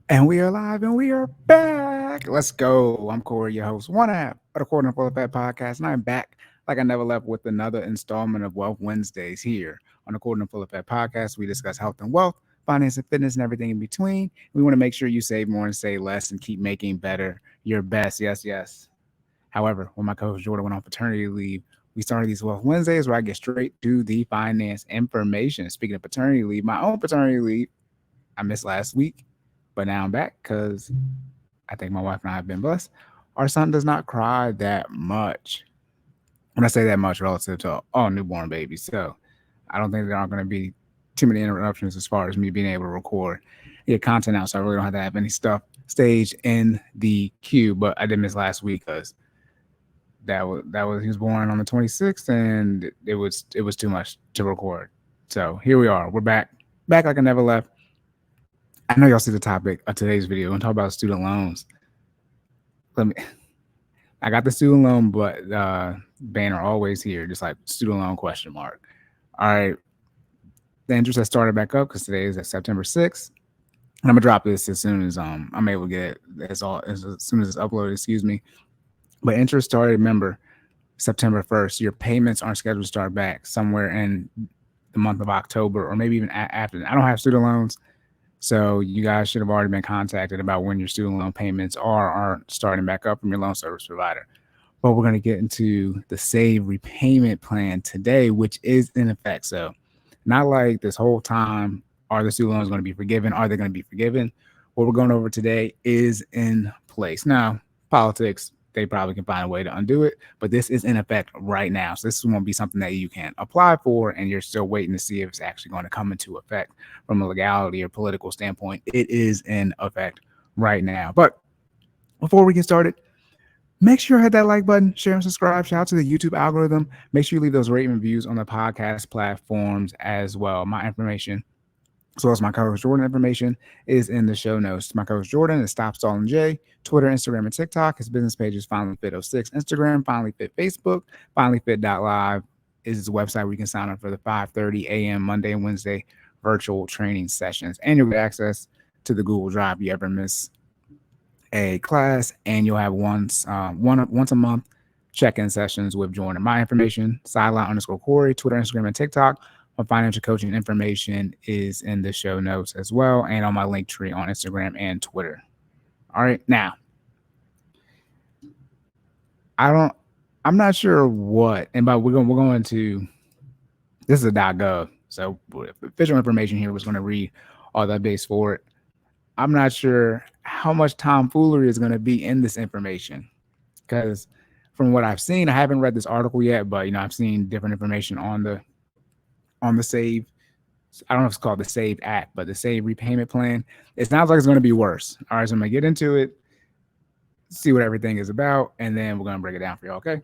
And we are live and we are back. Let's go. I'm Cory, your host, one half of the Quarter Full of Fat podcast. And I'm back like I never left with another installment of Wealth Wednesdays here on the Quarter Full of Fat podcast. We discuss health and wealth, finance and fitness, and everything in between. We want to make sure you save more and save less and keep making better your best. Yes, yes. However, when my co-host Jordan went on paternity leave, we started these Wealth Wednesdays where I get straight to the finance information. Speaking of paternity leave, my own paternity leave, I missed last week, but now I'm back because I think my wife and I have been blessed. Our son does not cry that much. When I say that much relative to all newborn babies. So I don't think there are going to be too many interruptions as far as me being able to record, get content out. So I really don't have to have any stuff staged in the queue. But I did miss last week because that was he was born on the 26th and it was too much to record. So here we are. We're back like I never left. I know y'all see the topic of today's video. We're talk about student loans. Let me. I got the student loan, but banner always here, just like student loan question mark. All right, the interest has started back up because today is at September 6th. And I'm gonna drop this as soon as I'm able to get it. As all as soon as it's uploaded. Excuse me. But interest started. Remember, September 1st. Your payments aren't scheduled to start back somewhere in the month of October or maybe even after. I don't have student loans. So you guys should have already been contacted about when your student loan payments aren't starting back up from your loan service provider. But we're going to get into the Save Repayment Plan today, which is in effect. So not like this whole time, are the student loans going to be forgiven? Are they going to be forgiven? What we're going over today is in place. Now, politics, they probably can find a way to undo it, but this is in effect right now. So this won't be something that you can apply for and you're still waiting to see if it's actually going to come into effect from a legality or political standpoint. It is in effect right now. But before we get started, make sure you hit that like button, share and subscribe. Shout out to the YouTube algorithm. Make sure you leave those rating reviews on the podcast platforms as well. My information, as well as my co-host Jordan information, is in the show notes. My co-host Jordan is Stop Stalling J, Twitter, Instagram, and TikTok. His business page is FinallyFit06, Instagram, FinallyFit Facebook, FinallyFit.live is his website where you can sign up for the 5:30 a.m. Monday and Wednesday virtual training sessions. And you'll get access to the Google Drive if you ever miss a class, and you'll have once a month check-in sessions with Jordan. My information, sideline_Cory, Twitter, Instagram, and TikTok. My financial coaching information is in the show notes as well, and on my link tree on Instagram and Twitter. All right, now I'm not sure what, and but we're going to this is a .gov, so official information here was going to read all that base for it. I'm not sure how much tomfoolery is going to be in this information because from what I've seen, I haven't read this article yet, but I've seen different information on the Save. I don't know if it's called the Save Act, but the Save Repayment Plan. It sounds like it's going to be worse. All right, so I'm going to get into it, see what everything is about, and then we're going to break it down for you, okay?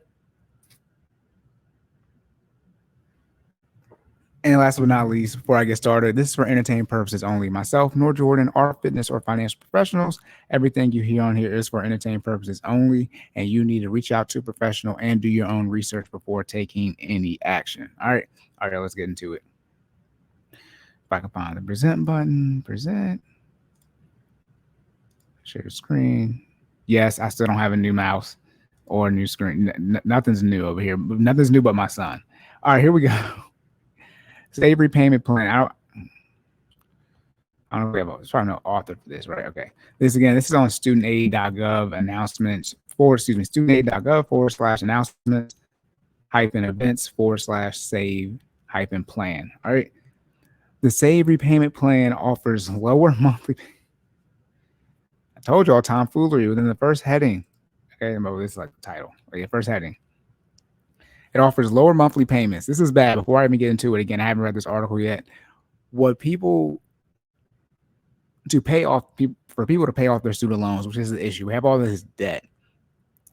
And last but not least, before I get started, this is for entertainment purposes only. Myself nor Jordan are fitness or financial professionals. Everything you hear on here is for entertainment purposes only, and you need to reach out to a professional and do your own research before taking any action. All right, let's get into it. If I can find the present button, present, share the screen. Yes, I still don't have a new mouse or a new screen. Nothing's new over here. Nothing's new but my son. All right, here we go. Save repayment plan. I don't know. There's probably no author for this, right? Okay. This is on studentaid.gov announcements studentaid.gov/announcements -events/save -plan. All right. The Save Repayment Plan offers lower monthly. I told y'all tomfoolery within the first heading. Okay, this is like the title. Okay, first heading. It offers lower monthly payments. This is bad. Before I even get into it, again, I haven't read this article yet. For people to pay off their student loans, which is the issue. We have all this debt,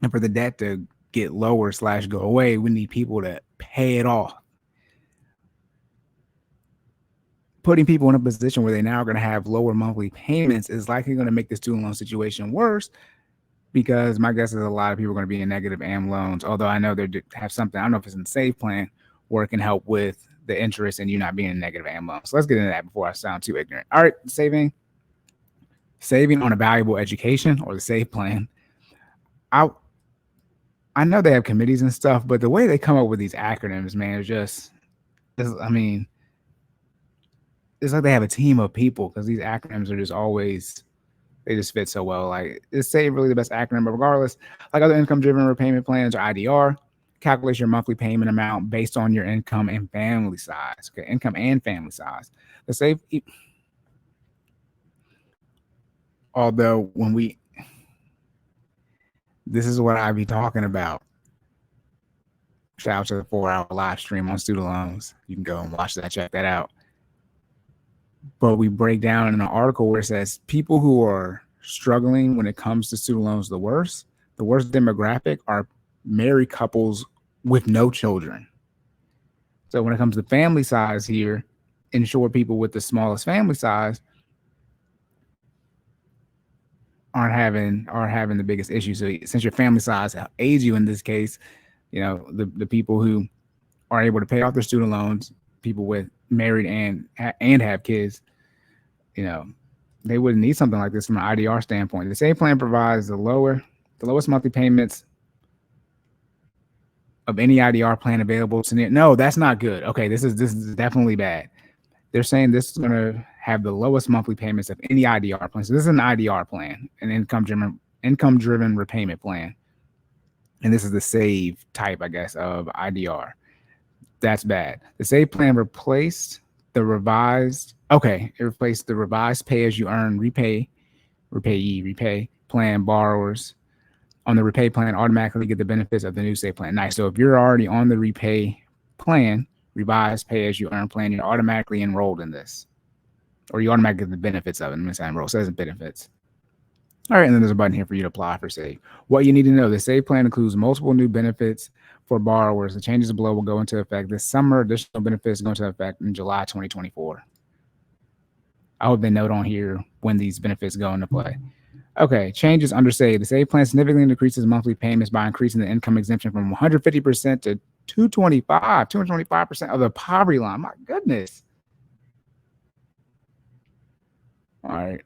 and for the debt to get lower / go away, we need people to pay it off. Putting people in a position where they now are going to have lower monthly payments is likely going to make the student loan situation worse, because my guess is a lot of people are going to be in negative AM loans, although I know they have something, I don't know if it's in the Save Plan, where it can help with the interest and you not being in negative AM loans. So let's get into that before I sound too ignorant. All right, saving. saving on a valuable education or the SAVE plan. I I know they have committees and stuff, but the way they come up with these acronyms, man, I mean, it's like they have a team of people because these acronyms are just always they just fit so well. Like, is SAVE really the best acronym? But regardless, like other income-driven repayment plans or IDR, calculate your monthly payment amount based on your income and family size. Okay, income and family size. The SAVE, although this is what I be talking about. Shout out to the 4-hour live stream on student loans. You can go and watch that, check that out. But we break down in an article where it says people who are struggling when it comes to student loans the worst demographic are married couples with no children. So when it comes to family size here, insured people with the smallest family size are having the biggest issue. So since your family size aids you in this case, the people who are able to pay off their student loans, people with married and have kids, they wouldn't need something like this from an IDR standpoint. The SAVE plan provides the lowest monthly payments of any IDR plan available to me. No, that's not good. Okay, this is definitely bad. They're saying this is going to have the lowest monthly payments of any IDR plan. So this is an IDR plan, an income-driven repayment plan. And this is the SAVE type, I guess, of IDR. That's bad. The SAVE plan replaced the revised pay-as-you-earn repay plan. Borrowers on the repay plan automatically get the benefits of the new SAVE plan. Nice. So if you're already on the repay plan, revised pay-as-you-earn plan, you're automatically enrolled in this, or you automatically get the benefits of it. It says benefits. All right, and then there's a button here for you to apply for SAVE. What you need to know: the SAVE plan includes multiple new benefits for borrowers. The changes below will go into effect this summer. Additional benefits go into effect in July 2024. I hope they note on here when these benefits go into play. Okay, changes under SAVE. The SAVE plan significantly decreases monthly payments by increasing the income exemption from 150% to 225% of the poverty line. My goodness. All right.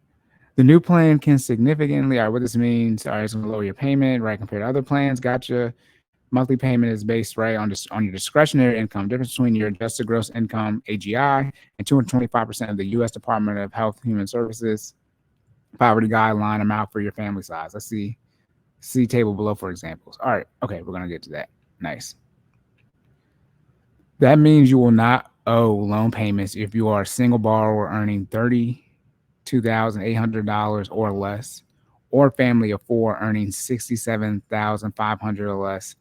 The new plan can significantly, all right, what this means, all right, it's going to lower your payment, right, compared to other plans. Gotcha. Monthly payment is based, right, on your discretionary income. Difference between your adjusted gross income, AGI, and 225% of the U.S. Department of Health and Human Services poverty guideline amount for your family size. Let's see table below for examples. All right, okay, we're going to get to that. Nice. That means you will not owe loan payments if you are a single borrower earning $32,800 or less, or family of 4 earning $67,500 or less.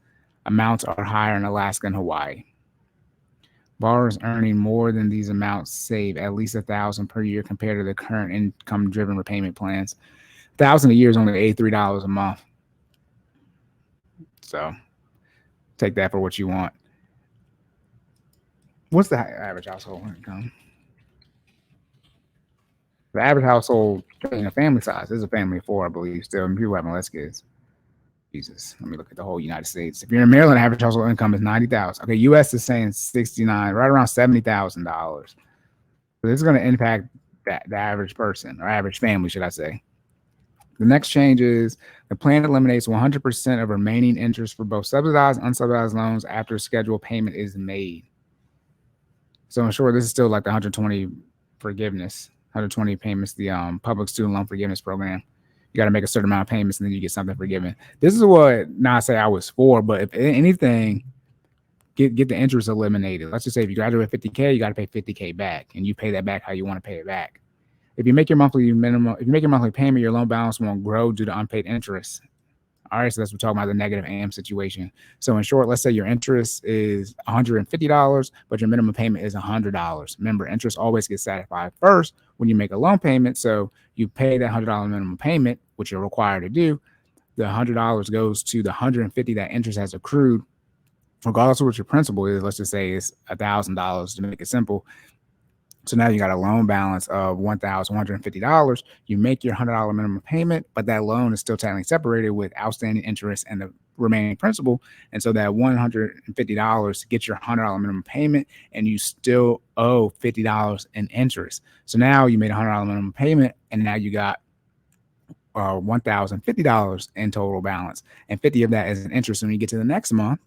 Amounts are higher in Alaska and Hawaii. Borrowers earning more than these amounts save at least $1,000 per year compared to the current income-driven repayment plans. $1,000 a year is only $83 a month. So take that for what you want. What's the average household income? The average household family size is a family of 4, I believe, still. And people having less kids. Jesus, let me look at the whole United States. If you're in Maryland, average household income is $90,000. Okay, U.S. is saying 69, right around $70,000. So this is going to impact the average person, or average family, should I say. The next change is the plan eliminates 100% of remaining interest for both subsidized and unsubsidized loans after scheduled payment is made. So I'm sure this is still like the 120 forgiveness, 120 payments, the public student loan forgiveness program. You got to make a certain amount of payments and then you get something forgiven. This is what not say I was for, but if anything, get the interest eliminated. Let's just say if you graduate $50K, you got to pay $50K back, and you pay that back how you want to pay it back. If you make your monthly payment, your loan balance won't grow due to unpaid interest. All right, so that's what we're talking about, the negative AM situation. So in short, let's say your interest is $150, but your minimum payment is $100. Remember, interest always gets satisfied first when you make a loan payment. So you pay that $100 minimum payment, which you're required to do. The $100 goes to the $150 that interest has accrued, regardless of what your principal is. Let's just say it's $1,000 to make it simple. So now you got a loan balance of $1,150. You make your $100 minimum payment, but that loan is still technically separated with outstanding interest and the remaining principal. And so that $150 gets your $100 minimum payment, and you still owe $50 in interest. So now you made a $100 minimum payment, and now you got $1,050 in total balance, and 50 of that is an interest. When you get to the next month,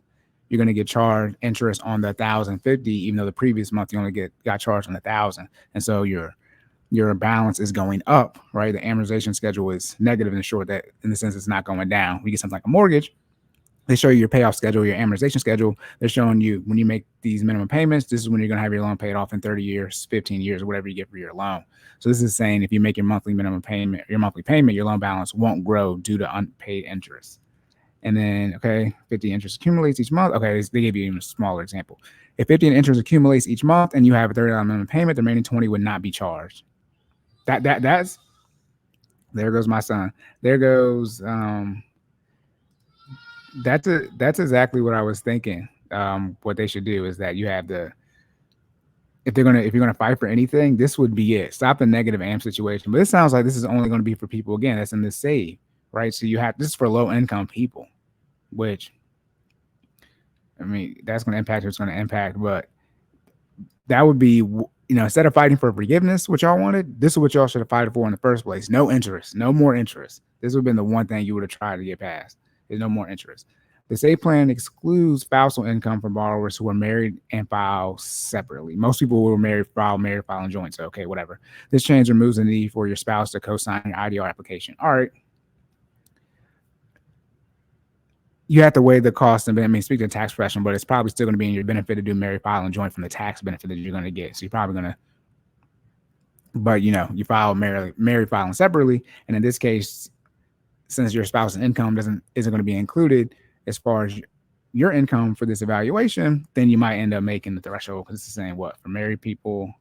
you're going to get charged interest on the 1,050, even though the previous month you only got charged on 1,000, and so your balance is going up, right? The amortization schedule is negative in the short, that in the sense it's not going down. When you get something like a mortgage, they show you your payoff schedule, your amortization schedule. They're showing you when you make these minimum payments, this is when you're going to have your loan paid off in 30 years, 15 years, or whatever you get for your loan. So this is saying if you make your monthly minimum payment, your loan balance won't grow due to unpaid interest. And then, okay, 50 interest accumulates each month. Okay, they gave you even a smaller example. If 50 interest accumulates each month and you have a $30 minimum payment, the remaining 20 would not be charged. That's there goes my son. There goes that's exactly what I was thinking. What they should do is that you have if you're gonna fight for anything, this would be it. Stop the negative AM situation. But it sounds like this is only going to be for people again that's in this save, right? So this is for low income people, which I mean that's going to impact what's going to impact. But that would be, instead of fighting for forgiveness, which y'all wanted, this is what y'all should have fought for in the first place. No interest, no more interest. This would have been the one thing you would have tried to get past. There's no more interest. The SAVE plan excludes spousal income for borrowers who are married and file separately. Most people who are married, file and joint. So, okay, whatever. This change removes the need for your spouse to co-sign your IDR application. All right. You have to weigh the cost and speak to the tax professional, but it's probably still going to be in your benefit to do married file and joint from the tax benefit that you're going to get. So you're probably going to, but you file married filing separately. And in this case, since your spouse's income isn't going to be included as far as your income for this evaluation, then you might end up making the threshold, because it's saying what for married people,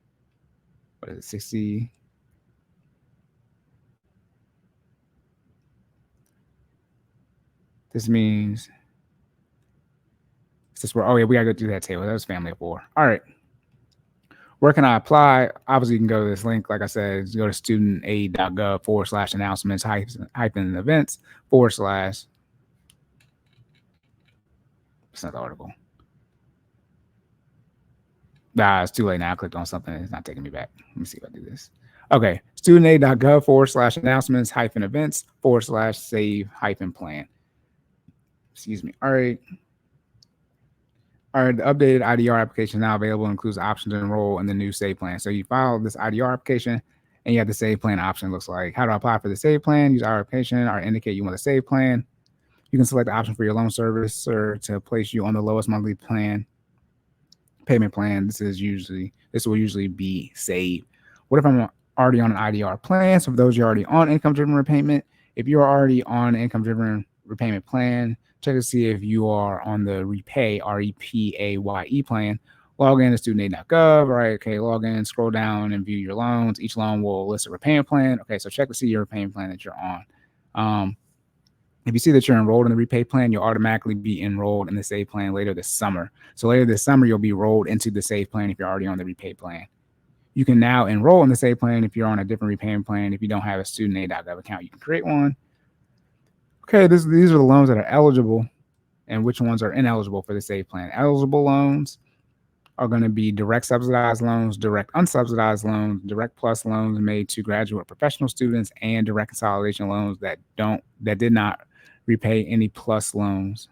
what is it, 60? This means we gotta go through that table. That was family of 4. All right. Where can I apply? Obviously, you can go to this link. Like I said, go to studentaid.gov/announcements -events/ It's not the article. It's too late now. I clicked on something. It's not taking me back. Let me see if I do this. Okay. studentaid.gov/announcements-events/ save-plan. Excuse me. All right. All right, the updated IDR application now available includes options to enroll in the new SAVE plan. So you file this IDR application and you have the SAVE plan option. Looks like how to apply for the SAVE plan. Use our application or indicate you want a SAVE plan. You can select the option for your loan servicer to place you on the lowest monthly payment plan. This will usually be SAVE. What if I'm already on an IDR plan? So for those you're already on income-driven repayment, if you're already on an income-driven repayment plan, check to see if you are on the REPAYE plan. Log in to studentaid.gov. Right, okay, log in, scroll down and view your loans. Each loan will list a repayment plan. Okay, so check to see your repayment plan that you're on. If you see that you're enrolled in the REPAYE plan, you'll automatically be enrolled in the SAVE plan later this summer. So later this summer, you'll be rolled into the SAVE plan if you're already on the REPAYE plan. You can now enroll in the SAVE plan if you're on a different repayment plan. If you don't have a studentaid.gov account, you can create one. Okay, these are the loans that are eligible and which ones are ineligible for the SAVE plan. Eligible loans are going to be direct subsidized loans, direct unsubsidized loans, direct plus loans made to graduate professional students, and direct consolidation loans that did not repay any plus loans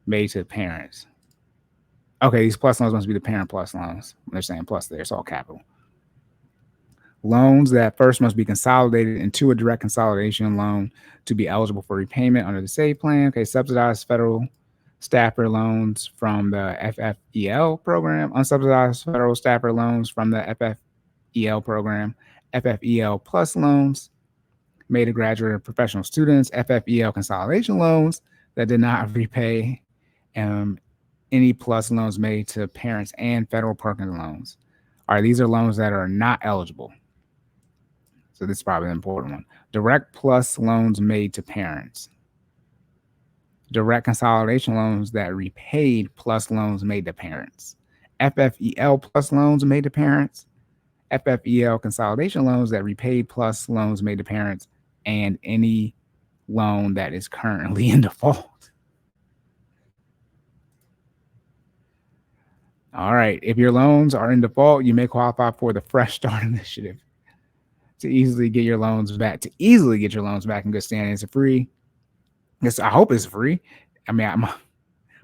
made to parents. Okay, these plus loans must be the parent plus loans. They're saying plus there, it's all capital. Loans that first must be consolidated into a direct consolidation loan to be eligible for repayment under the SAVE plan. Okay, subsidized federal staffer loans from the FFEL program, unsubsidized federal staffer loans from the FFEL program, FFEL plus loans made to graduate or professional students, FFEL consolidation loans that did not repay any plus loans made to parents, and federal parking loans. All right, these are loans that are not eligible. So this is probably an important one. Direct plus loans made to parents. Direct consolidation loans that repaid plus loans made to parents. FFEL plus loans made to parents. FFEL consolidation loans that repaid plus loans made to parents, and any loan that is currently in default. All right. If your loans are in default, you may qualify for the Fresh Start Initiative. to easily get your loans back. To easily get your loans back in good standing, it's free. I hope it's free. I mean,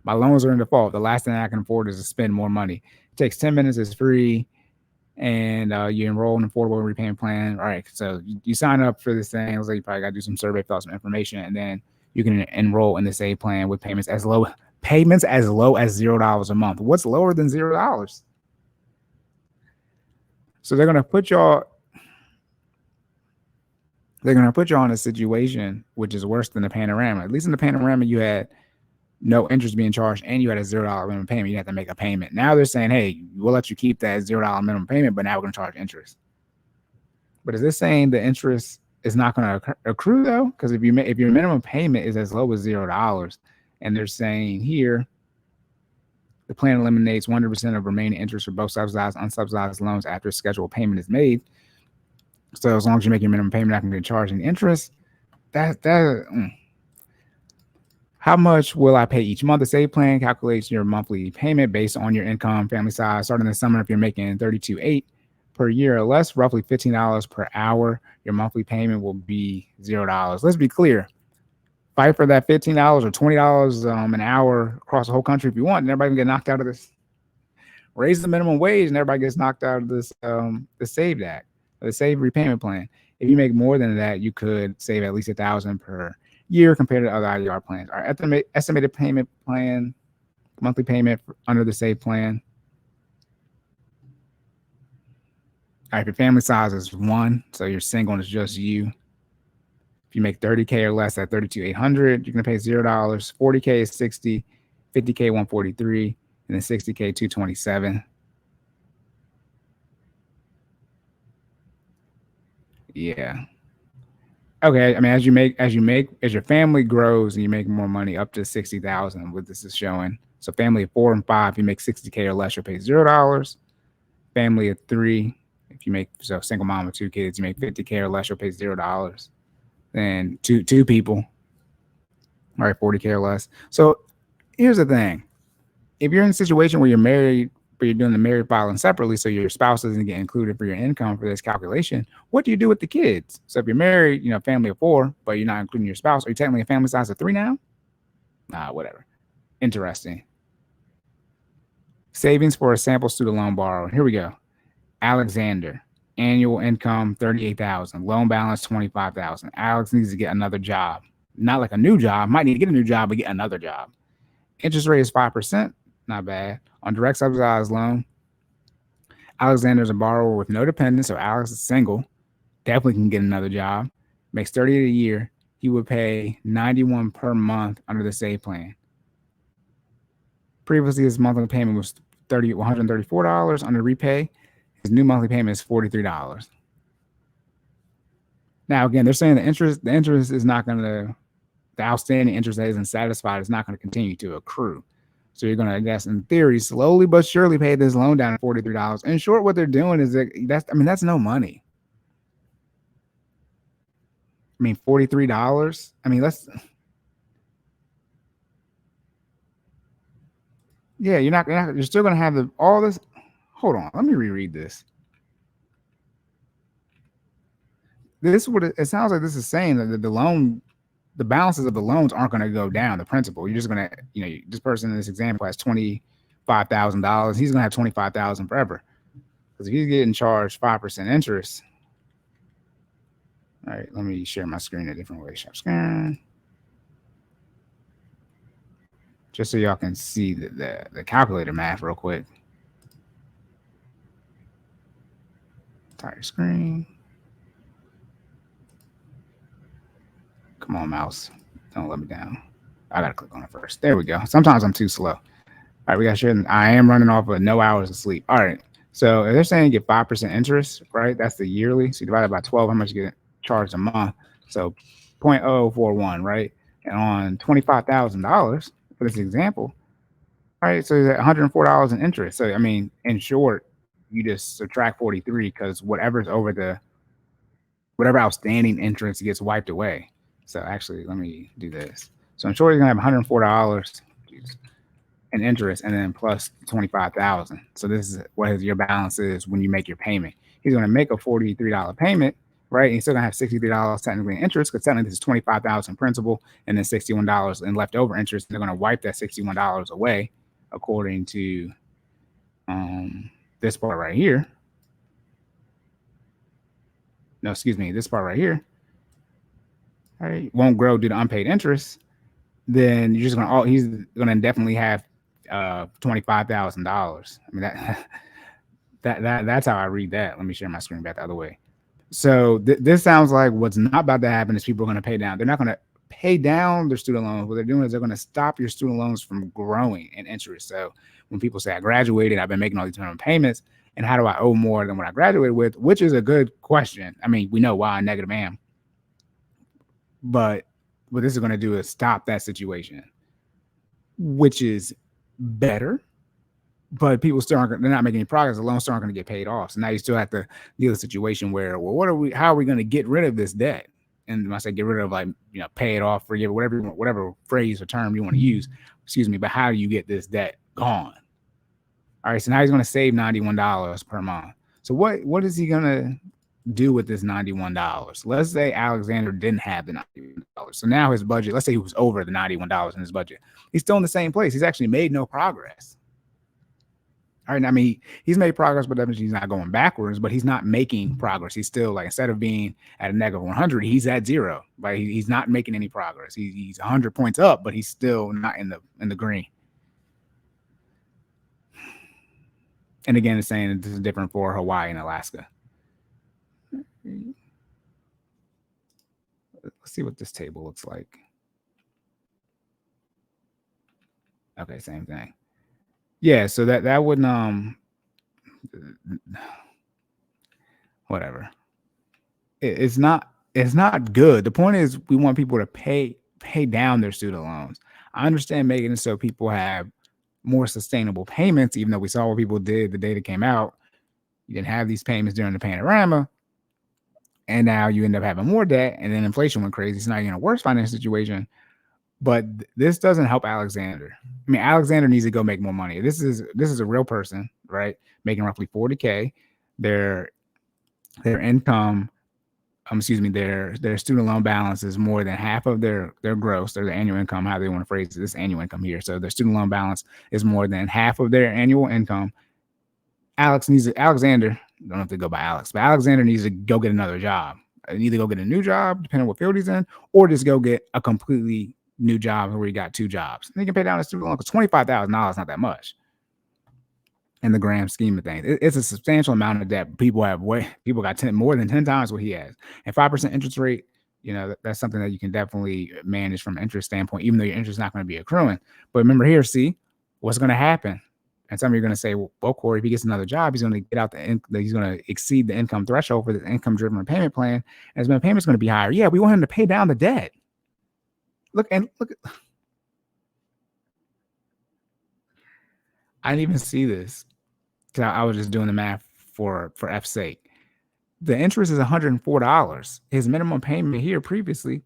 my loans are in default. The last thing I can afford is to spend more money. It takes 10 minutes. It's free. And you enroll in an affordable repayment plan. All right. So you sign up for this thing. It was like you probably got to do some survey, fill out some information, and then you can enroll in the save plan with payments as low as $0 a month. What's lower than $0? So they're gonna put y'all in a situation which is worse than the panorama. At least in the panorama, you had no interest being charged and you had a $0 minimum payment. You had to make a payment. Now they're saying, hey, we'll let you keep that $0 minimum payment, but now we're going to charge interest. But is this saying the interest is not going to accrue though? Because if your minimum payment is as low as $0, and they're saying here, the plan eliminates 100% of remaining interest for both subsidized and unsubsidized loans after a scheduled payment is made. So as long as you make your minimum payment, not going to get charged any interest. How much will I pay each month? The save plan calculates your monthly payment based on your income, family size. Starting in the summer, if you're making $32,800 per year or less, roughly $15 per hour, your monthly payment will be $0. Let's be clear. Fight for that $15 or $20 an hour across the whole country if you want, and everybody can get knocked out of this. Raise the minimum wage, and everybody gets knocked out of this the SAVE Act, the SAVE repayment plan. If you make more than that, you could save at least $1,000 per year compared to other IDR plans. Our estimated payment plan, monthly payment under the SAVE plan. All right, if your family size is 1, so you're single and it's just you. If you make $30K or less at $32,800, you're gonna pay $0. $40K is $60, $50K $143, and then $60K $227. Yeah. Okay. I mean, as your family grows and you make more money up to $60,000, what this is showing. So family of 4 and 5, if you make $60K or less, you'll pay $0. Family of 3, if you make single mom with 2 kids, you make $50K or less, you'll pay $0. And two people, all right, $40K or less. So here's the thing: if you're in a situation where you're married, but you're doing the married filing separately, so your spouse doesn't get included for your income for this calculation, what do you do with the kids? So if you're married, family of 4, but you're not including your spouse, are you technically a family size of 3 now? Whatever. Interesting. Savings for a sample student loan borrower. Here we go. Alexander, annual income $38,000, loan balance $25,000. Alex needs to get another job, not like a new job. Might need to get a new job, but get another job. Interest rate is 5%, not bad. On direct subsidized loan, Alexander's a borrower with no dependents, so Alex is single, definitely can get another job. Makes $38 a year. He would pay $91 per month under the SAVE plan. Previously, his monthly payment was $134 under repay. His new monthly payment is $43. Now, again, they're saying the interest is not going to, the outstanding interest that isn't satisfied is not going to continue to accrue. So you're going to, I guess, in theory, slowly but surely pay this loan down to $43. In short, what they're doing is that's no money. I mean, $43. I mean, yeah, you're still going to have all this. Hold on, let me reread this. This is what it sounds like. This is saying that the balances of the loans aren't going to go down. The principal, you're just going to, this person in this example has $25,000. He's going to have $25,000 forever because if he's getting charged 5% interest. All right, let me share my screen a different way. Share screen, just so y'all can see the calculator math real quick. Entire screen. Come on, mouse. Don't let me down. I gotta click on it first. There we go. Sometimes I'm too slow. All right, we got share. I am running off of no hours of sleep. All right. So if they're saying you get 5% interest, right? That's the yearly. So you divide it by 12, how much you get charged a month. So 0.041, right? And on $25,000 for this example, right? So it's $104 in interest. So I mean, in short, you just subtract 43 because whatever outstanding interest gets wiped away. So actually, let me do this. So in short, you're gonna have $104 in interest, and then plus 25,000. So this is what your balance is when you make your payment. He's gonna make a $43 payment, right? And you're still gonna have $63 technically in interest, because technically this is $25,000 in principal and then $61 in leftover interest. And they're gonna wipe that $61 away, according to this part right here. No, excuse me, this part right here. All right, won't grow due to unpaid interest. Then you're just gonna he's gonna definitely have $25,000. I mean that's how I read that. Let me share my screen back the other way. So this sounds like what's not about to happen is people are going to pay down. They're not going to pay down their student loans. What they're doing is they're going to stop your student loans from growing in interest. So when people say I graduated, I've been making all these minimum payments, and how do I owe more than what I graduated with? Which is a good question. I mean, we know why I negative am, but what this is going to do is stop that situation, which is better. But people still aren't, they're not making any progress. The loans still aren't going to get paid off. So now you still have to deal with a situation where, well, how are we going to get rid of this debt? And when I say get rid of, like, pay it off, forgive, whatever phrase or term you want to use, excuse me, but how do you get this debt gone? All right, so now he's going to save $91 per month. So what is he going to do with this $91? Let's say Alexander didn't have the $91. So now his budget, let's say he was over the $91 in his budget. He's still in the same place. He's actually made no progress. All right, I mean, he's made progress, but definitely he's not going backwards, but he's not making progress. He's still, like, instead of being at a negative 100, he's at 0. Like, he's not making any progress. He's 100 points up, but he's still not in the green. And again, it's saying that this is different for Hawaii and Alaska. Let's see what this table looks like. Okay, same thing. Yeah, so that wouldn't whatever. It's not good. The point is we want people to pay down their student loans. I understand making it so people have more sustainable payments, even though we saw what people did. The data came out. You didn't have these payments during the panorama, and now you end up having more debt, and then inflation went crazy. So now you're in a worse financial situation. But this doesn't help Alexander. I mean, Alexander needs to go make more money. This is a real person, right? Making roughly $40K. Their income, their student loan balance is more than half of their gross, their annual income, how they want to phrase it, this annual income here. So their student loan balance is more than half of their annual income. Alexander, don't have to go by Alex, but Alexander needs to go get another job. Either go get a new job, depending on what field he's in, or just go get a completely new job where he got 2 jobs. And he can pay down his student loan, because $25,000 is not that much in the grand scheme of things. It's a substantial amount of debt. People got more than 10 times what he has. And 5% interest rate, that's something that you can definitely manage from an interest standpoint, even though your interest is not going to be accruing. But remember here, see what's going to happen. And some of you are going to say, well, Cory, if he gets another job, he's going to get out he's going to exceed the income threshold for the income-driven repayment plan, and his payment's going to be higher. Yeah, we want him to pay down the debt. Look. I didn't even see this, because I was just doing the math for F's sake. The interest is $104. His minimum payment here previously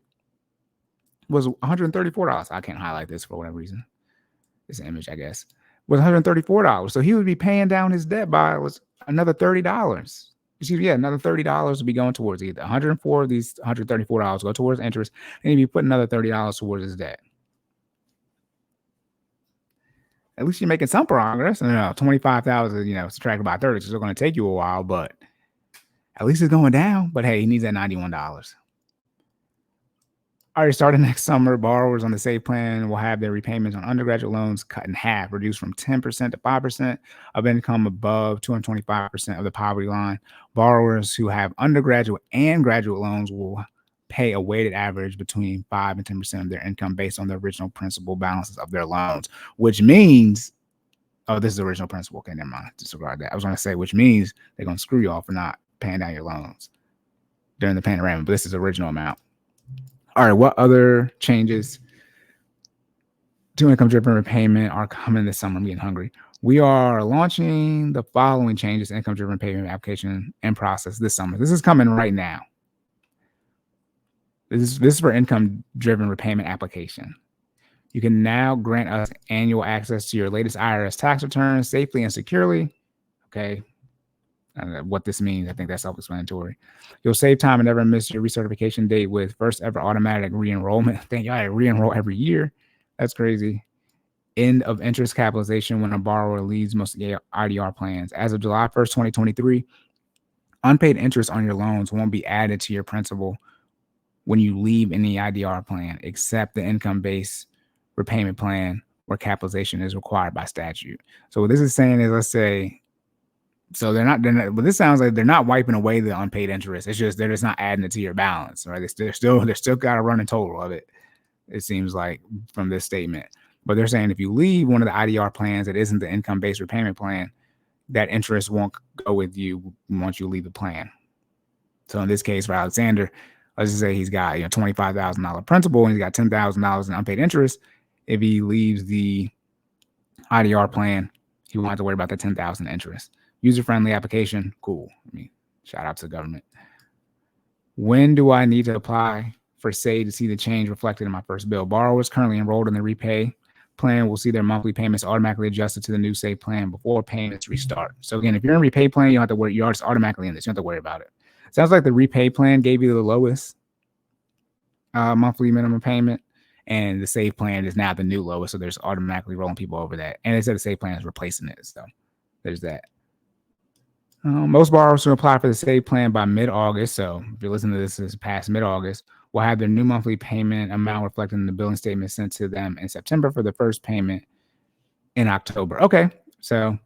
was $134. I can't highlight this for whatever reason. This image, I guess, was $134. So he would be paying down his debt by another $30. Another $30 would be going towards either 104 of these $134 go towards interest, and he'd be putting another $30 towards his debt. At least you're making some progress. I 25,000, subtracted by 30, it's still going to take you a while, but at least it's going down. But hey, he needs that $91. All right, starting next summer, borrowers on the SAVE plan will have their repayments on undergraduate loans cut in half, reduced from 10% to 5% of income above 225% of the poverty line. Borrowers who have undergraduate and graduate loans will pay a weighted average between 5 and 10% of their income based on the original principal balances of their loans, which means, this is the original principal. Okay, never mind. Disregard that. I was going to say, which means they're going to screw you off for not paying down your loans during the panorama, but this is the original amount. All right, what other changes to income-driven repayment are coming this summer? I'm getting hungry. We are launching the following changes to income-driven payment application and process this summer. This is coming right now. This is for income-driven repayment application. You can now grant us annual access to your latest IRS tax returns safely and securely. Okay. What this means, I think that's self-explanatory. You'll save time and never miss your recertification date with first ever automatic re-enrollment. Think y'all re-enroll every year. That's crazy. End of interest capitalization when a borrower leaves most IDR plans. As of July 1st, 2023, unpaid interest on your loans won't be added to your principal when you leave any IDR plan, except the income-based repayment plan where capitalization is required by statute. So what this is saying is, let's say, so they're not, but this sounds like they're not wiping away the unpaid interest. It's just they're just not adding it to your balance, right? They're still got to run a total of it. It seems like from this statement, but they're saying if you leave one of the IDR plans that isn't the income-based repayment plan, that interest won't go with you once you leave the plan. So in this case, for Alexander, let's just say he's got $25,000 principal and he's got $10,000 in unpaid interest. If he leaves the IDR plan, he won't have to worry about the $10,000 interest. User-friendly application, cool. I mean, shout out to the government. When do I need to apply for SAVE to see the change reflected in my first bill? Borrowers currently enrolled in the repay plan will see their monthly payments automatically adjusted to the new SAVE plan before payments restart. So again, if you're in repay plan, you don't have to worry. You're just automatically in this. You don't have to worry about it. Sounds like the repay plan gave you the lowest monthly minimum payment, and the SAVE plan is now the new lowest. So there's automatically rolling people over that. And they said the SAVE plan is replacing it. So there's that. Most borrowers who apply for the SAVE plan by mid-August, so if you're listening to this past mid-August, will have their new monthly payment amount reflected in the billing statement sent to them in September for the first payment in October. Okay, so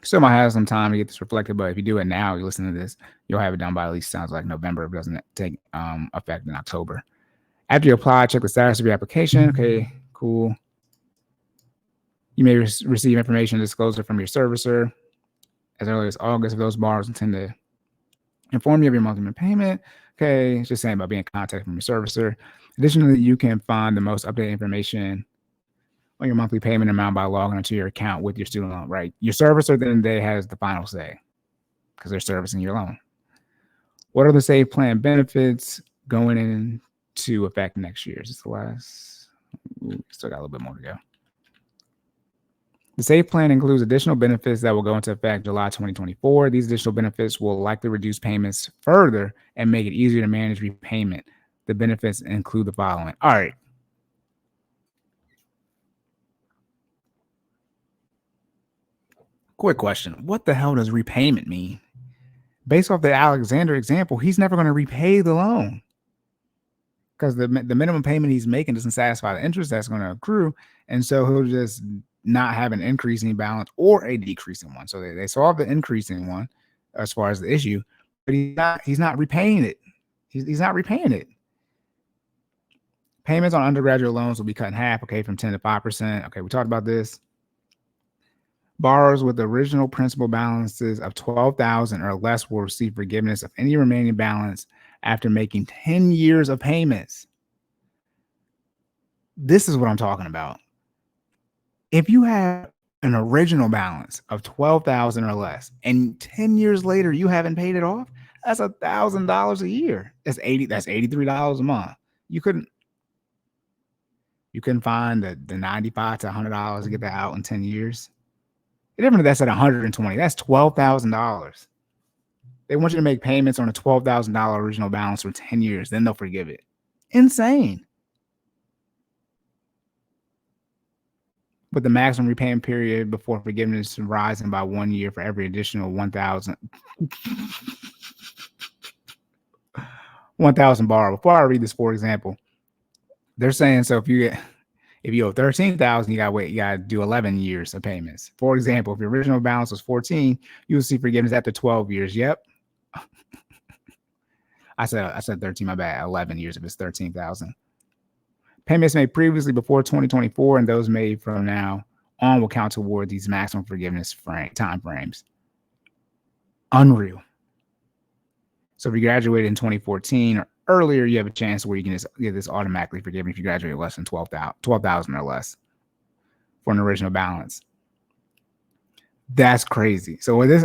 still might have some time to get this reflected, but if you do it now, you listen to this, you'll have it done by at least sounds like November. It doesn't take effect in October. After you apply, check the status of your application. Okay, cool. You may receive information disclosure from your servicer as early as August if those borrowers intend to inform you of your monthly payment. Okay, it's just saying about being in contact from your servicer. Additionally, you can find the most updated information on your monthly payment amount by logging into your account with your student loan, right? Your servicer at the end of the day has the final say because they're servicing your loan. What are the SAVE plan benefits going into effect next year? Is this the last? Still got a little bit more to go. The SAVE plan includes additional benefits that will go into effect July 2024. These additional benefits will likely reduce payments further and make it easier to manage repayment. The benefits include the following. All right. Quick question. What the hell does repayment mean? Based off the Alexander example, he's never going to repay the loan because the minimum payment he's making doesn't satisfy the interest that's going to accrue. And so he'll just not have an increasing balance or a decreasing one. So they solve the increasing one as far as the issue, but he's not repaying it. He's not repaying it. Payments on undergraduate loans will be cut in half, okay, from 10 to 5%. Okay, we talked about this. Borrowers with original principal balances of $12,000 or less will receive forgiveness of any remaining balance after making 10 years of payments. This is what I'm talking about. If you have an original balance of $12,000 or less, and 10 years later you haven't paid it off, that's $1,000 a year. That's $83 a month. You couldn't find the $95 to $100 to get that out in 10 years. Even if that's at $120, that's $12,000. They want you to make payments on a $12,000 original balance for 10 years, then they'll forgive it. Insane. With the maximum repayment period before forgiveness rising by 1 year for every additional 1,000 borrowed. Before I read this, for example, they're saying so if you owe 13,000, you gotta do 11 years of payments. For example, if your original balance was 14, you will see forgiveness after 12 years. Yep. I said 13, my bad. 11 years if it's 13,000. Payments made previously before 2024 and those made from now on will count toward these maximum forgiveness time frames. Unreal. So if you graduated in 2014 or earlier, you have a chance where you can just get this automatically forgiven if you graduate less than 12,000 or less for an original balance. That's crazy. So with this,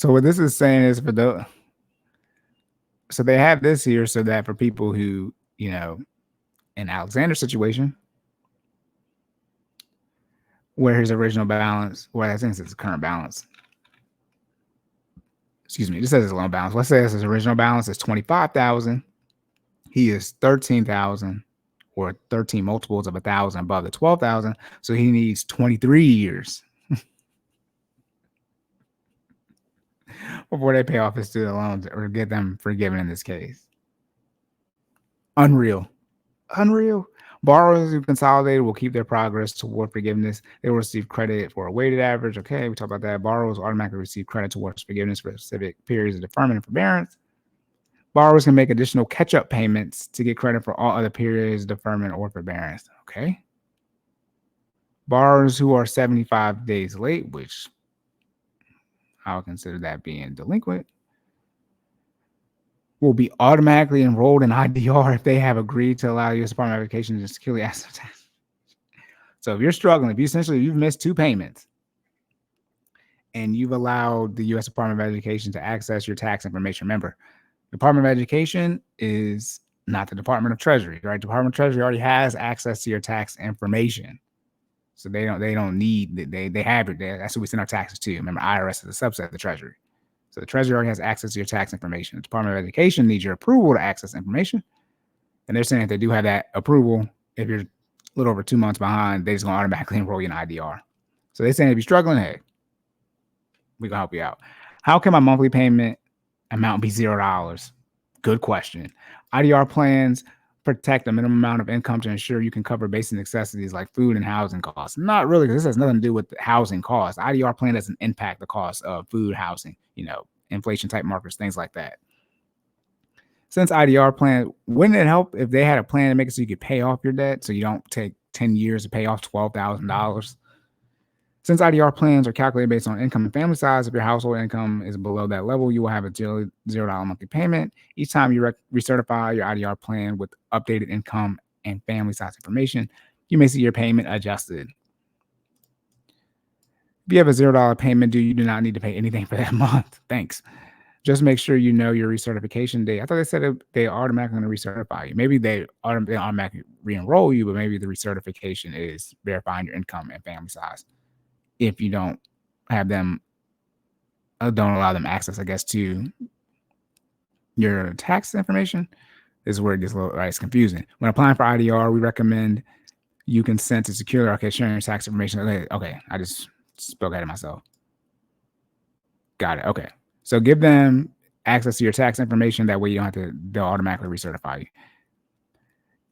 what this is saying is so they have this here so that for people who, in Alexander's situation, where his original balance, well, I think it's his current balance. Excuse me, this says his loan balance. Let's say his original balance is $25,000. He is $13,000 or 13 multiples of 1,000 above the 12,000. So he needs 23 years before they pay off his student loans or get them forgiven in this case. Unreal. Borrowers who consolidated will keep their progress toward forgiveness. They will receive credit for a weighted average. Okay, we talked about that. Borrowers automatically receive credit towards forgiveness for specific periods of deferment and forbearance. Borrowers can make additional catch-up payments to get credit for all other periods of deferment or forbearance. Okay. Borrowers who are 75 days late, which I'll consider that being delinquent, will be automatically enrolled in IDR if they have agreed to allow the U.S. Department of Education to securely access tax. So if you're struggling, if you've missed 2 payments and you've allowed the U.S. Department of Education to access your tax information, remember, Department of Education is not the Department of Treasury, right? Department of Treasury already has access to your tax information. So they don't need, they have it there. That's who we send our taxes to. Remember, IRS is a subset of the Treasury. So the Treasury already has access to your tax information. The Department of Education needs your approval to access information. And they're saying if they do have that approval, if you're a little over 2 months behind, they're just going to automatically enroll you in IDR. So they're saying if you're struggling, hey, we can help you out. How can my monthly payment amount be $0? Good question. IDR plans protect a minimum amount of income to ensure you can cover basic necessities like food and housing costs. Not really, because this has nothing to do with the housing costs. IDR plan doesn't impact the cost of food, housing, inflation type markers, things like that. Since IDR plan, wouldn't it help if they had a plan to make it so you could pay off your debt so you don't take 10 years to pay off $12,000? Since IDR plans are calculated based on income and family size, if your household income is below that level, you will have a $0 monthly payment. Each time you recertify your IDR plan with updated income and family size information, you may see your payment adjusted. If you have a $0 payment due, you do not need to pay anything for that month. Thanks. Just make sure you know your recertification date. I thought they said they automatically going to recertify you. Maybe they automatically re-enroll you, but maybe the recertification is verifying your income and family size. If you don't have them, don't allow them access, I guess, to your tax information, this is where it gets a little, right, it's confusing. When applying for IDR, we recommend you consent to secure, okay, sharing your tax information. Okay, I just spoke ahead of myself. Got it. Okay. So give them access to your tax information. That way you don't have to, they'll automatically recertify you.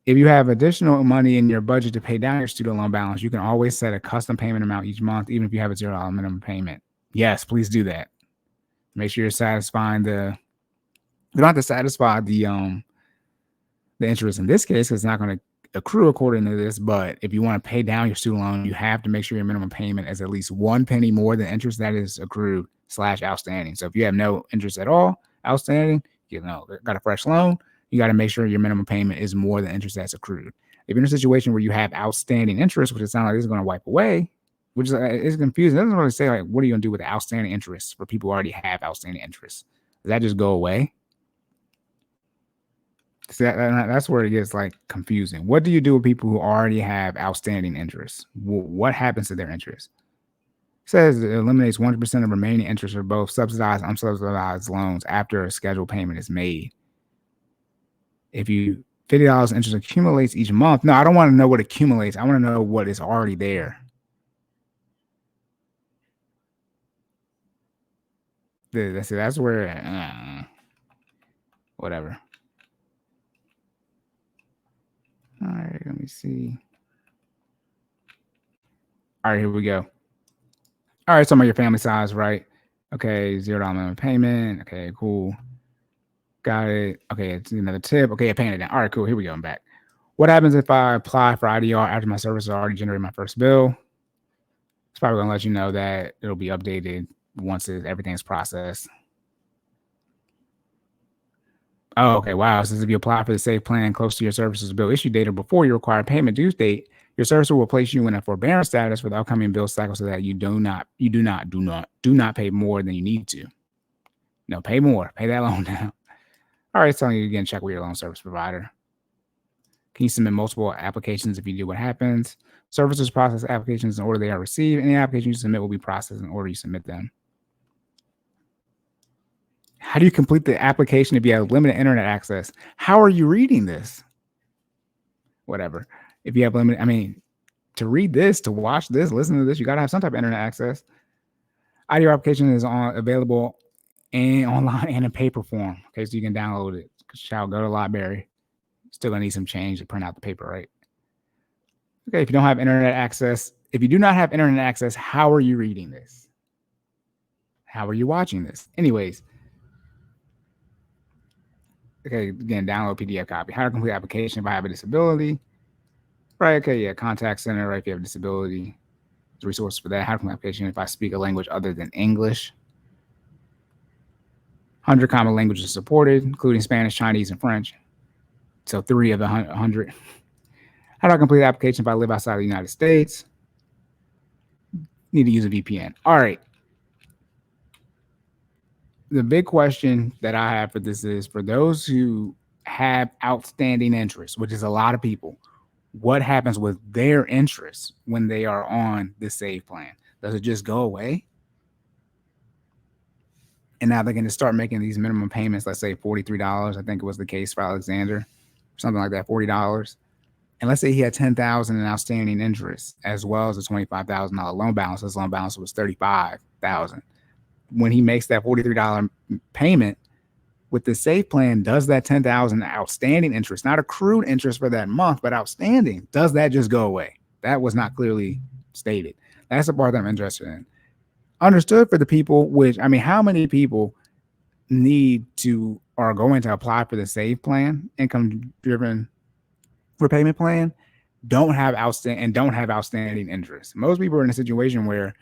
If you have additional money in your budget to pay down your student loan balance, you can always set a custom payment amount each month, even if you have a $0 minimum payment. Yes, please do that. Make sure you're satisfying you don't have to satisfy the interest in this case, because it's not going to accrue according to this. But if you want to pay down your student loan, you have to make sure your minimum payment is at least 1 penny more than interest that is accrued / outstanding. So if you have no interest at all outstanding, got a fresh loan, you got to make sure your minimum payment is more than interest that's accrued. If you're in a situation where you have outstanding interest, which it sounds like this is going to wipe away, which is confusing. It doesn't really say, like, what are you going to do with the outstanding interest for people who already have outstanding interest? Does that just go away? See, that's where it gets like confusing. What do you do with people who already have outstanding interest? What happens to their interest? It says it eliminates 100% of remaining interest for both subsidized and unsubsidized loans after a scheduled payment is made. If you $50 interest accumulates each month. No, I don't want to know what accumulates. I want to know what is already there. That's where whatever. All right, let me see. All right, here we go. All right, some of your family size, right? Okay, $0 minimum payment. Okay, cool. Got it. Okay, it's another tip. Okay, paying it down. All right, cool. Here we go. I'm back. What happens if I apply for IDR after my services already generated my first bill? It's probably gonna let you know that it'll be updated once everything's processed. Oh, okay. Wow. Since if you apply for the safe plan close to your services bill issue date or before your required payment due date, your servicer will place you in a forbearance status for the upcoming bill cycle so that you do not pay more than you need to. No, pay more. Pay that loan down. All right, it's telling you again, check with your loan service provider. Can you submit multiple applications? If you do, what happens? Services process applications in order they are received. Any application you submit will be processed in order you submit them. How do you complete the application if you have limited internet access? How are you reading this? Whatever. If you have limited, to read this, to watch this, listen to this, you got to have some type of internet access. Audio application is available and online and in paper form. Okay, so you can download it. Shall go to the library. Still gonna need some change to print out the paper, right? Okay, if you don't have internet access, if you do not have internet access, how are you reading this? How are you watching this? Anyways, okay, again, download PDF copy. How to complete application if I have a disability. Right, okay, yeah, contact center, right, if you have a disability. There's resources for that. How to complete application if I speak a language other than English. 100 common languages supported, including Spanish, Chinese, and French. So 3 of the 100. How do I complete the application if I live outside the United States? Need to use a VPN. All right. The big question that I have for this is, for those who have outstanding interest, which is a lot of people, what happens with their interest when they are on the save plan? Does it just go away? And now they're going to start making these minimum payments, let's say $43. I think it was the case for Alexander, something like that, $40. And let's say he had $10,000 in outstanding interest, as well as a $25,000 loan balance. His loan balance was $35,000. When he makes that $43 payment with the safe plan, does that $10,000 outstanding interest, not accrued interest for that month, but outstanding, does that just go away? That was not clearly stated. That's the part that I'm interested in. Understood for the people, how many people are going to apply for the save plan, income driven repayment plan, don't have outstanding interest? Most people are in a situation where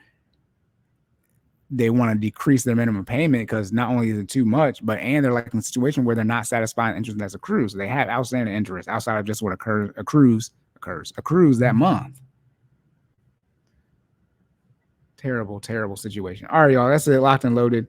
they want to decrease their minimum payment because not only is it too much, and they're like in a situation where they're not satisfying interest that's accrued. So they have outstanding interest outside of just what accrues that month. Terrible, terrible situation. All right, y'all. That's it. Locked and loaded.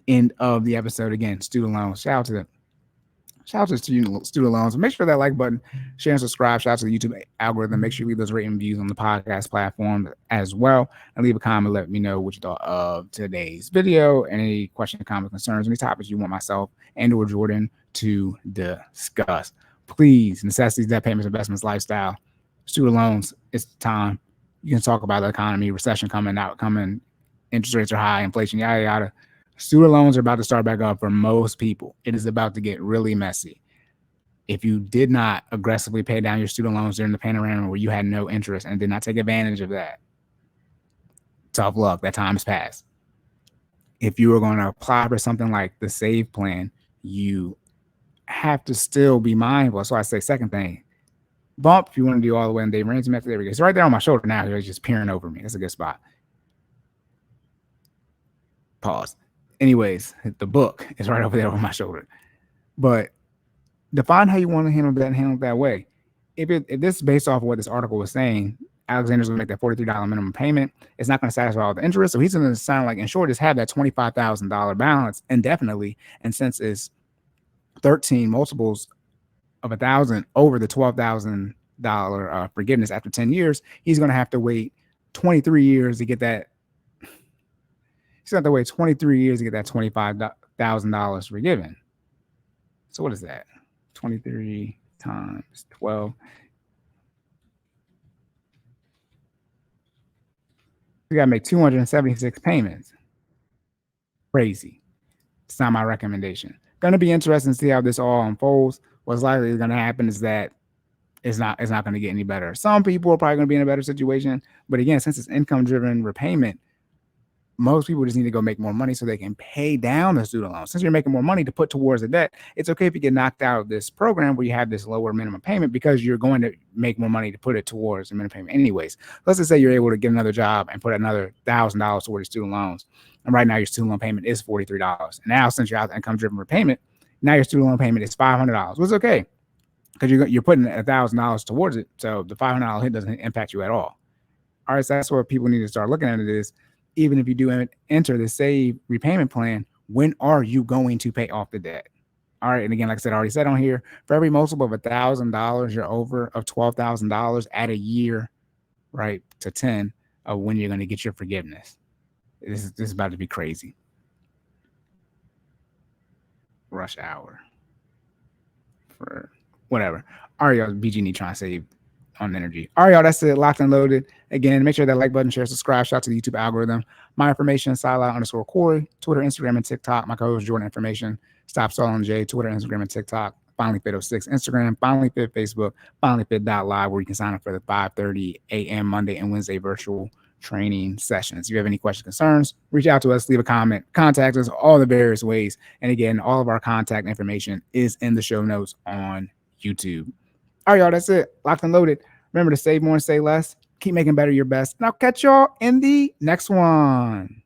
End of the episode. Again, student loans. Shout out to student loans. Make sure that like button, share and subscribe. Shout out to the YouTube algorithm. Make sure you leave those rating reviews on the podcast platform as well. And leave a comment. Let me know what you thought of today's video. Any questions, comments, concerns, any topics you want myself and or Jordan to discuss. Please, necessities, debt payments, investments, lifestyle, student loans. It's time. You can talk about the economy, recession coming, interest rates are high, inflation, yada, yada. Student loans are about to start back up for most people. It is about to get really messy. If you did not aggressively pay down your student loans during the panorama where you had no interest and did not take advantage of that, tough luck. That time has passed. If you are going to apply for something like the SAVE plan, you have to still be mindful. So I say, second thing, bump if you want to do all the way in Dave Ramsey method. There we go. It's right there on my shoulder now. He's just peering over me. That's a good spot. Pause. Anyways, the book is right over there on my shoulder. But define how you want to handle that and handle it that way. If this is based off of what this article was saying, Alexander's going to make that $43 minimum payment. It's not going to satisfy all the interest. So he's going to sound like, in short, just have that $25,000 balance indefinitely. And since it's 13 multiples of 1,000 over the $12,000 forgiveness after 10 years, he's going to have to wait 23 years to get that. He's going to have to wait 23 years to get that $25,000 forgiven. So what is that? 23 times 12. You got to make 276 payments. Crazy. It's not my recommendation. Going to be interesting to see how this all unfolds. What's likely going to happen is that it's not going to get any better. Some people are probably going to be in a better situation. But again, since it's income-driven repayment, most people just need to go make more money so they can pay down the student loan. Since you're making more money to put towards the debt, it's okay if you get knocked out of this program where you have this lower minimum payment because you're going to make more money to put it towards the minimum payment anyways. Let's just say you're able to get another job and put another $1,000 towards your student loans. And right now your student loan payment is $43. And now since you're out of income-driven repayment, now your student loan payment is $500, which is okay because you're putting $1,000 towards it. So the $500 hit doesn't impact you at all. All right, so that's what people need to start looking at it is, even if you do enter the SAVE repayment plan, when are you going to pay off the debt? All right. And again, like I said, I already said on here, for every multiple of $1,000 you're over of $12,000, add a year, right, to 10 of when you're going to get your forgiveness. This is about to be crazy. Rush hour for whatever. All right, y'all. BG need trying to save on energy. All right, y'all. That's it. Locked and loaded. Again, make sure that like button, share, subscribe. Shout out to the YouTube algorithm. My information, _Cory, Twitter, Instagram, and TikTok. My co-host Jordan information. Stop Stalling J, Twitter, Instagram, and TikTok. FinallyFit06 Instagram, FinallyFit Facebook, FinallyFit.live, where you can sign up for the 5:30 a.m. Monday and Wednesday virtual training sessions. If you have any questions, concerns, reach out to us, leave a comment, contact us, all the various ways. And again, all of our contact information is in the show notes on YouTube. All right, y'all, that's it. Locked and loaded. Remember to save more and say less. Keep making better your best. And I'll catch y'all in the next one.